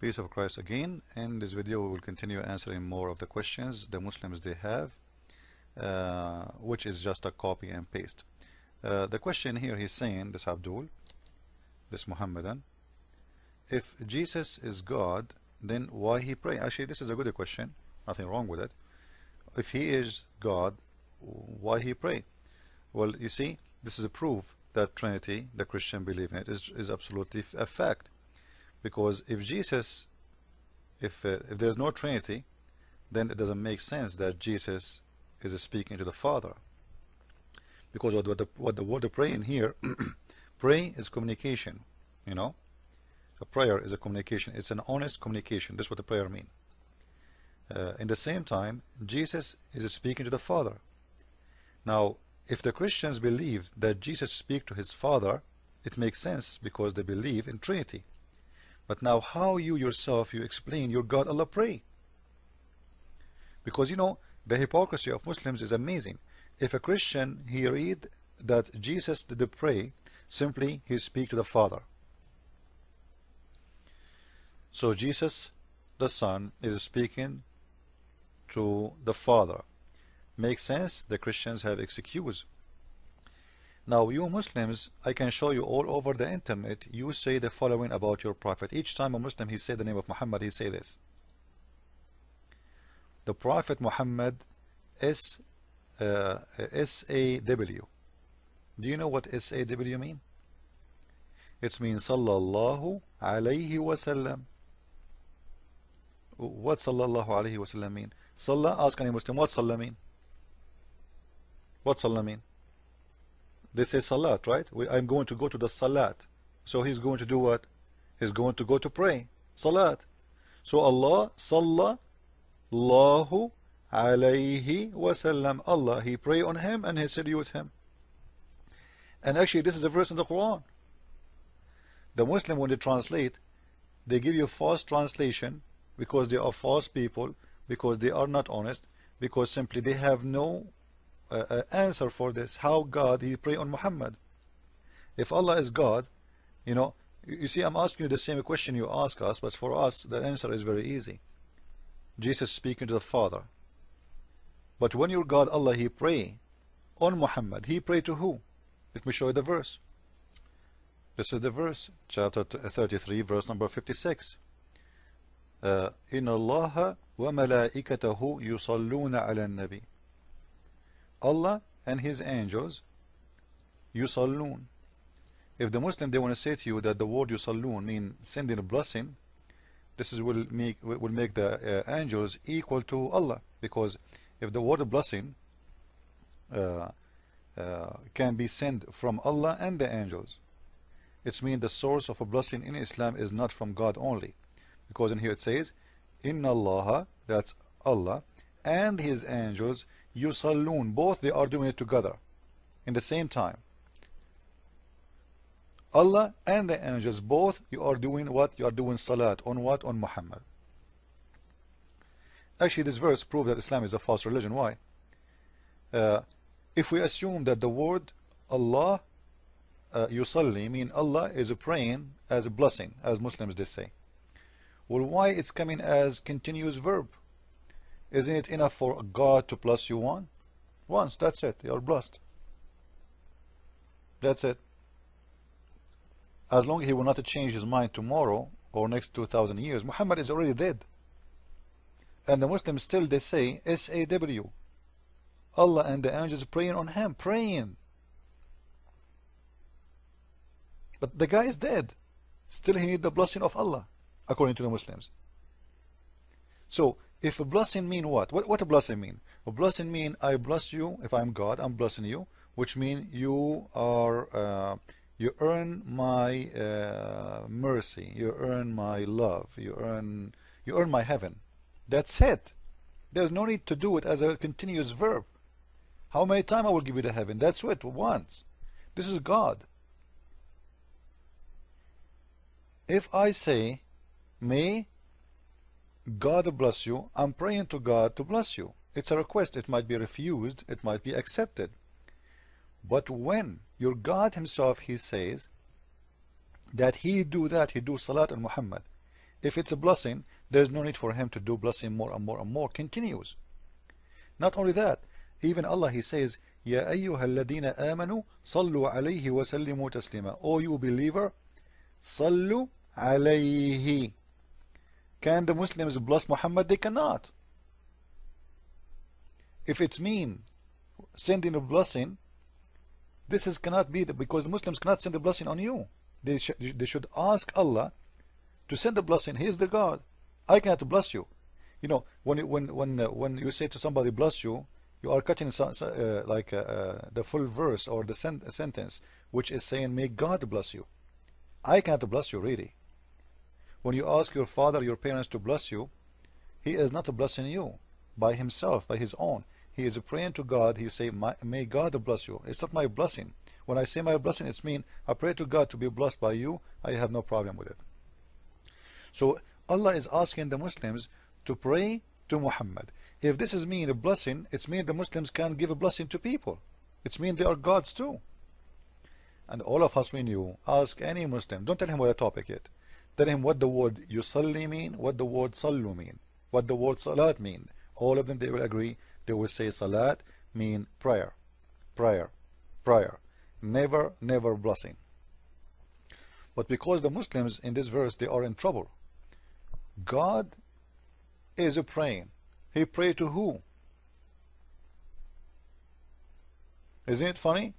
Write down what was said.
Peace of Christ again. In this video we will continue answering more of the questions the Muslims they have, which is just a copy and paste. The question here he's saying, this Abdul, this Muhammadan, if Jesus is God, then why he pray? Actually, this is a good question, nothing wrong with it. If he is God, why he pray? Well, you see, this is a proof that Trinity, the Christian believe in it, is absolutely a fact. Because if Jesus, if there's no Trinity, then it doesn't make sense that Jesus is speaking to the Father. Because what the word of praying here, pray is communication, you know. A prayer is a communication. It's an honest communication. That's what the prayer means. In the same time, Jesus is speaking to the Father. Now, if the Christians believe that Jesus speaks to his Father, it makes sense because they believe in Trinity. But now how you yourself, you explain your God Allah pray? Because you know, the hypocrisy of Muslims is amazing. If a Christian, he read that Jesus did pray, simply he speak to the Father. So Jesus, the Son, is speaking to the Father. Makes sense? The Christians have excuse. Now you Muslims, I can show you all over the internet, you say the following about your Prophet. Each time a Muslim he say the name of Muhammad, he say this. The Prophet Muhammad S-A-W. Do you know what S-A-W mean? It means Sallallahu Alaihi Wasallam. What Sallallahu Alaihi Wasallam mean? Salah, ask any Muslim, what Salah mean? What Salah mean? They say Salat, right? I'm going to go to the Salat. So he's going to do what? He's going to go to pray. Salat. So Allah, Sallallahu Alaihi Wasallam. Allah, he pray on him and he salute him. And actually this is a verse in the Quran. The Muslim, when they translate, they give you false translation because they are false people, because they are not honest, because simply they have no answer for this. How God he pray on Muhammad? If Allah is God, you know, you see, I'm asking you the same question you ask us, but for us the answer is very easy. Jesus speaking to the Father. But when your God Allah he pray on Muhammad, he pray to who? Let me show you the verse. This is the verse, chapter 33, verse number 56. Inna Allah wa malaikatahu yusalluna ala nabi. Allah and his angels yusallun. If the Muslim they want to say to you that the word yusallun mean sending a blessing, this is will make the angels equal to Allah, because if the word of blessing can be sent from Allah and the angels, it means the source of a blessing in Islam is not from God only, because in here it says Inna Allah, that's Allah, and his angels yusallun, both they are doing it together in the same time. Allah and the angels, both you are doing what? You are doing salat on what? On Muhammad. Actually this verse proves that Islam is a false religion. Why? If we assume that the word Allah yusalli mean Allah is praying as a blessing, as Muslims they say, well, why it's coming as continuous verb? Isn't it enough for God to bless you once? That's it. You're blessed. That's it. As long as he will not change his mind tomorrow or next 2,000 years, Muhammad is already dead. And the Muslims still they say S-A-W. Allah and the angels praying on him, praying. But the guy is dead. Still he need the blessing of Allah, according to the Muslims. So if a blessing mean what? What a blessing mean? A blessing mean I bless you. If I'm God, I'm blessing you, which mean you are you earn my mercy, you earn my love, you earn my heaven. That's it. There's no need to do it as a continuous verb. How many times I will give you the heaven? That's it, once. This is God. If I say may God bless you, I'm praying to God to bless you. It's a request. It might be refused, it might be accepted. But when your God himself he says that he do salat on Muhammad, If it's a blessing, there's no need for him to do blessing more and more and more. Continues. Not only that, even Allah, he says, يا أيها الذين آمنوا صلوا عليه وسلموا تسليما. O you believer, صلوا عليه. Can the Muslims bless Muhammad? They cannot. If it's mean sending a blessing, this is cannot be because the Muslims cannot send a blessing on you. They should ask Allah to send a blessing. He is the God. I cannot bless you. You know, when you say to somebody bless you, you are cutting the full verse or the sentence which is saying may God bless you. I cannot bless you really. When you ask your father, your parents to bless you, he is not blessing you by himself, by his own. He is praying to God. He say, may God bless you. It's not my blessing. When I say my blessing, it's mean I pray to God to be blessed by you. I have no problem with it. So Allah is asking the Muslims to pray to Muhammad. If this is mean a blessing, it's mean the Muslims can give a blessing to people. It's mean they are gods too. And all of us, when you ask any Muslim, don't tell him what a topic yet. Tell him what the word yusalli mean, what the word sallu mean, what the word salat mean. All of them, they will agree. They will say salat mean prayer, prayer, prayer. Never, never blessing. But because the Muslims in this verse, they are in trouble. God is a praying. He prayed to who? Isn't it funny?